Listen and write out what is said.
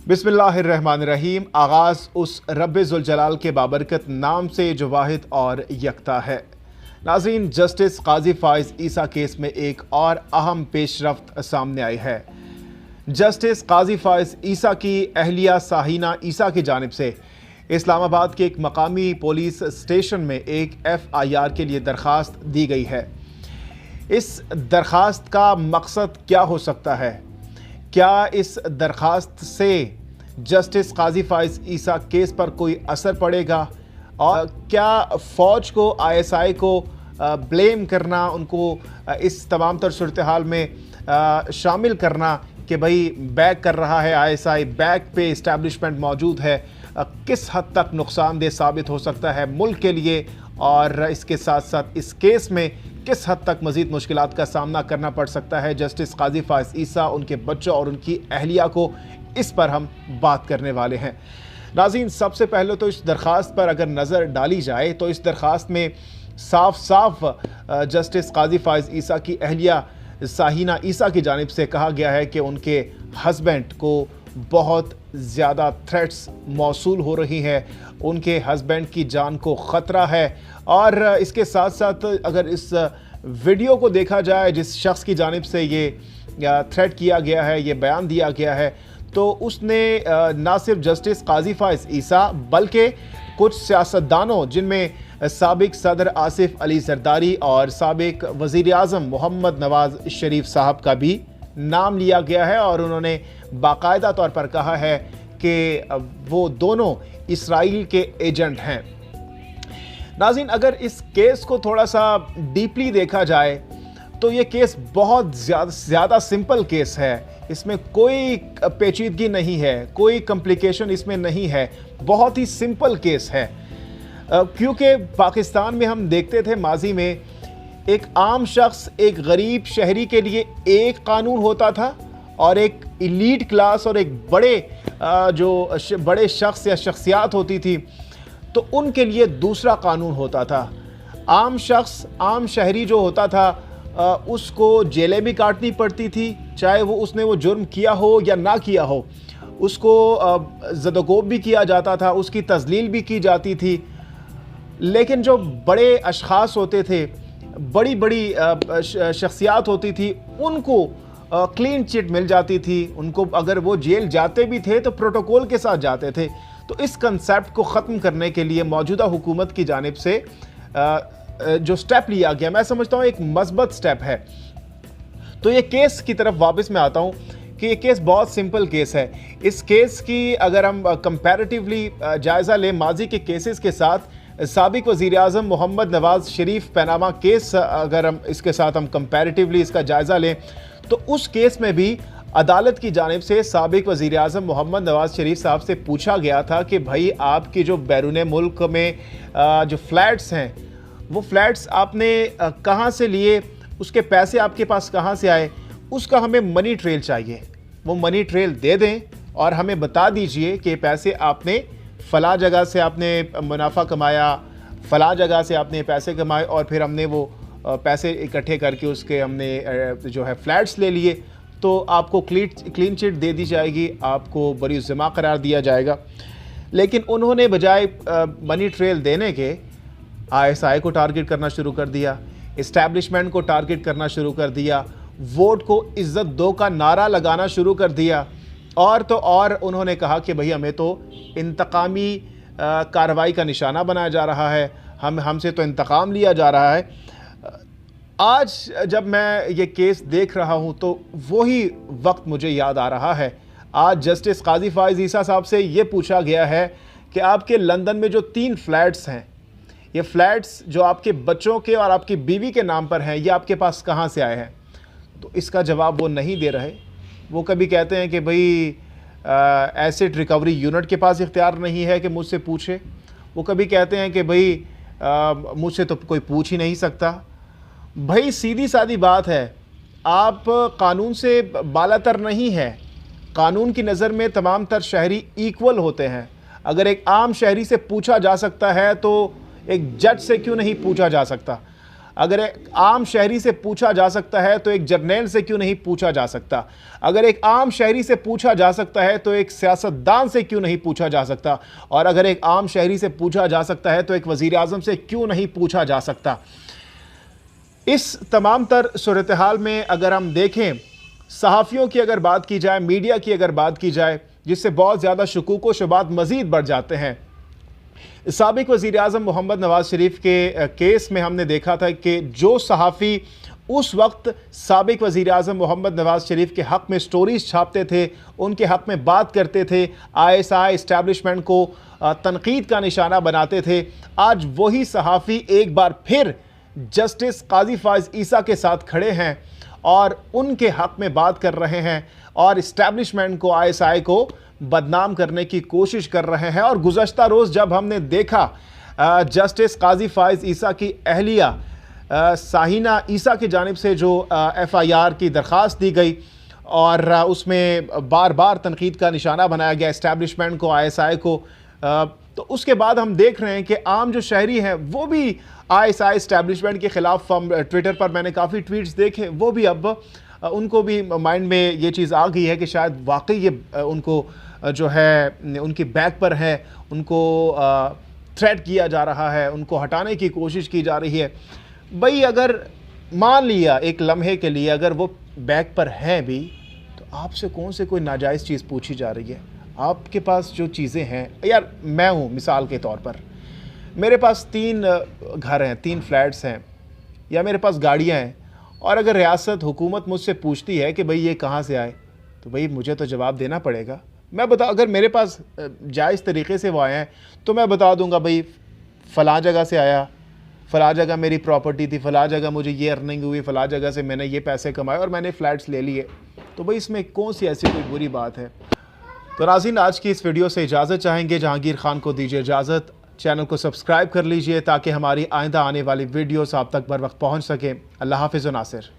बिस्मिल्लाहिर्रहमानिर्रहीम। आगाज़ उस रब्बे ज़ुल जलाल के बाबरकत नाम से जो वाहिद और यकता है। नाज़रीन, जस्टिस काजी फायज़ ईसा केस में एक और अहम पेशरफ्त सामने आई है। जस्टिस काजी फायज़ ईसा की अहलिया साहिना ईसा की जानिब से इस्लामाबाद के एक मकामी पुलिस स्टेशन में एक FIR के लिए दरख्वास्त दी गई है। इस दरख्वास्त का मकसद क्या हो सकता है? क्या इस दरख्वास्त से जस्टिस काजी फायज़ ईसा केस पर कोई असर पड़ेगा? और क्या फ़ौज को ISI को ब्लेम करना, उनको इस तमाम तर सूरत हाल में शामिल करना कि भाई बैक कर रहा है ISI, बैक पे इस्टेब्लिशमेंट मौजूद है, किस हद तक नुकसानदेह साबित हो सकता है मुल्क के लिए? और इसके साथ साथ इस केस में किस हद तक मज़ीद मुश्किलात का सामना करना पड़ सकता है जस्टिस काजी फायज़ ईसा, उनके बच्चों और उनकी अहलिया को? इस पर हम बात करने वाले हैं। नाज़रीन, सबसे पहले तो इस दरख्वास्त पर अगर नज़र डाली जाए तो इस दरख्वास्त में साफ साफ जस्टिस काजी फायज़ ईसा की अहलिया साहिना ईसा की जानिब से कहा गया है कि उनके हस्बैंड को बहुत ज़्यादा थ्रेट्स मौसूल हो रही हैं, उनके हस्बैंड की जान को ख़तरा है। और इसके साथ साथ अगर इस वीडियो को देखा जाए जिस शख्स की जानिब से ये थ्रेट किया गया है, ये बयान दिया गया है, तो उसने ना सिर्फ जस्टिस काजी फायज़ ईसा बल्कि कुछ सियासतदानों जिनमें साबिक सदर आसिफ अली जरदारी और साबिक वज़ीर आज़म मोहम्मद नवाज़ शरीफ साहब का भी नाम लिया गया है। और उन्होंने बाकायदा तौर पर कहा है कि वो दोनों इसराइल के एजेंट हैं। नाज़रीन, अगर इस केस को थोड़ा सा डीपली देखा जाए तो ये केस बहुत ज़्यादा सिंपल केस है। इसमें कोई पेचीदगी नहीं है, कोई कॉम्प्लिकेशन इसमें नहीं है, बहुत ही सिंपल केस है। क्योंकि पाकिस्तान में हम देखते थे माजी में एक आम शख्स, एक गरीब शहरी के लिए एक कानून होता था और एक इलीट क्लास और एक बड़े शख्स या शख्सियात होती थी तो उनके लिए दूसरा कानून होता था। आम शख्स, आम शहरी जो होता था उसको जेलें भी काटनी पड़ती थी, चाहे उसने वो जुर्म किया हो या ना किया हो, उसको ज़दोकोब भी किया जाता था, उसकी तज़लील भी की जाती थी। लेकिन जो बड़े अशख़ास होते थे, बड़ी बड़ी शख्सियात होती थी, उनको क्लीन चिट मिल जाती थी। उनको अगर वो जेल जाते भी थे तो प्रोटोकॉल के साथ जाते थे। तो इस कंसेप्ट को ख़त्म करने के लिए मौजूदा हुकूमत की जानिब से जो स्टेप लिया गया, मैं समझता हूँ एक मज़बूत स्टेप है। तो ये केस की तरफ वापस मैं आता हूँ कि ये केस बहुत सिंपल केस है। इस केस की अगर हम कंपैरेटिवली जायज़ा लें माजी के केसेस के साथ, साबिक वज़ीर आज़म मोहम्मद नवाज़ शरीफ पैनामा केस अगर हम इसके साथ हम कंपैरेटिवली इसका जायज़ा लें तो उस केस में भी अदालत की जानिब से साबिक वज़ीर आज़म मोहम्मद नवाज़ शरीफ साहब से पूछा गया था कि भाई आपकी जो बैरून मुल्क में जो फ्लैट्स हैं वो फ्लैट्स आपने कहाँ से लिए, उसके पैसे आपके पास कहाँ से आए, उसका हमें मनी ट्रेल चाहिए। वो मनी ट्रेल दे दें और हमें बता दीजिए कि पैसे आपने फ़ला जगह से आपने मुनाफा कमाया, फ़ला जगह से आपने पैसे कमाए और फिर हमने वो पैसे इकट्ठे करके उसके हमने जो है फ्लैट्स ले लिए, तो आपको क्लीन चिट दे दी जाएगी, आपको बरी ज़िम्मा करार दिया जाएगा। लेकिन उन्होंने बजाय मनी ट्रेल देने के ISI को टारगेट करना शुरू कर दिया, इस्टेब्लिशमेंट को टारगेट करना शुरू कर दिया, वोट को इज़्ज़त दो का नारा लगाना शुरू कर दिया। और तो और उन्होंने कहा कि भाई हमें तो इंतकामी कार्रवाई का निशाना बनाया जा रहा है, हमसे तो इंतकाम लिया जा रहा है। आज जब मैं ये केस देख रहा हूँ तो वही वक्त मुझे याद आ रहा है। आज जस्टिस काजी फायज़ ईसा साहब से ये पूछा गया है कि आपके लंदन में जो 3 फ्लैट्स हैं, ये फ्लैट्स जो आपके बच्चों के और आपकी बीवी के नाम पर हैं, ये आपके पास कहाँ से आए हैं? तो इसका जवाब वो नहीं दे रहे। वो कभी कहते हैं कि भाई एसेट रिकवरी यूनिट के पास इख्तियार नहीं है कि मुझसे पूछे। वो कभी कहते हैं कि भाई मुझसे तो कोई पूछ ही नहीं सकता। भाई सीधी सादी बात है, आप कानून से बालातर नहीं है। कानून की नज़र में तमाम तर शहरी इक्वल होते हैं। अगर एक आम शहरी से पूछा जा सकता है तो एक जज से क्यों नहीं पूछा जा सकता? अगर एक आम शहरी से पूछा जा सकता है तो एक जर्नैल से क्यों नहीं पूछा जा सकता? अगर एक आम शहरी से पूछा जा सकता है तो एक सियासतदान से क्यों नहीं पूछा जा सकता? और अगर एक आम शहरी से पूछा जा सकता है तो एक वज़ीर आज़म से क्यों नहीं पूछा जा सकता? इस तमाम तर सूरत हाल में अगर हम देखें, सहाफ़ियों की अगर बात की जाए, मीडिया की अगर बात की जाए, जिससे बहुत ज़्यादा शुकूक व शुबात मज़ीद बढ़ जाते हैं। साबिक़ वज़ीर आज़म मोहम्मद नवाज़ शरीफ के केस में हमने देखा था कि जो सहाफ़ी उस वक्त साबिक़ वज़ीर आज़म मोहम्मद नवाज़ शरीफ के हक़ में स्टोरीज़ छापते थे, उनके हक़ में बात करते थे, ISI इस्टेब्लिशमेंट को तनकीद का निशाना बनाते थे, आज वही सहाफ़ी एक बार फिर जस्टिस काज़ी फायज़ ईसा के साथ खड़े हैं और उनके हक़ में बात कर रहे हैं और इस्टेब्लिशमेंट को, ISI को बदनाम करने की कोशिश कर रहे हैं। और गुज़श्ता रोज़ जब हमने देखा जस्टिस काज़ी फायज़ ईसा की अहलिया साहिना ईसा की जानिब से जो FIR की दरख्वास्त दी गई और उसमें बार बार तनकीद का निशाना बनाया गया इस्टेब्लिशमेंट को, ISI को, तो उसके बाद हम देख रहे हैं कि आम जो शहरी हैं वो भी ISI इस्टेब्लिशमेंट के ख़िलाफ़, ट्विटर पर मैंने काफ़ी ट्वीट्स देखे, वो भी अब उनको भी माइंड में ये चीज़ आ गई है कि शायद वाकई ये उनको जो है उनकी बैक पर है, उनको थ्रेट किया जा रहा है, उनको हटाने की कोशिश की जा रही है। भाई अगर मान लिया एक लम्हे के लिए अगर वो बैक पर हैं भी, तो आपसे कौन से कोई नाजायज़ चीज़ पूछी जा रही है? आपके पास जो चीज़ें हैं, यार मैं हूँ मिसाल के तौर पर, मेरे पास 3 घर हैं, 3 फ्लैट्स हैं, या मेरे पास गाड़ियाँ हैं, और अगर रियासत हुकूमत मुझसे पूछती है कि भाई ये कहाँ से आए, तो भाई मुझे तो जवाब देना पड़ेगा। मैं बता, अगर मेरे पास जायज़ तरीक़े से वो आए हैं तो मैं बता दूंगा भाई फ़लाँ जगह से आया, फ़लाँ जगह मेरी प्रॉपर्टी थी, फ़लाँ जगह मुझे ये अर्निंग हुई, फ़लाँ जगह से मैंने ये पैसे कमाए और मैंने फ़्लैट्स ले लिए। तो भाई इसमें कौन सी ऐसी कोई बुरी बात है? तो नाज़रीन, आज की इस वीडियो से इजाज़त चाहेंगे। जहांगीर खान को दीजिए इजाज़त। चैनल को सब्सक्राइब कर लीजिए ताकि हमारी आइंदा आने वाली वीडियोस आप तक बर वक्त पहुँच सकें। अल्लाह हाफ़िज़ व नासिर।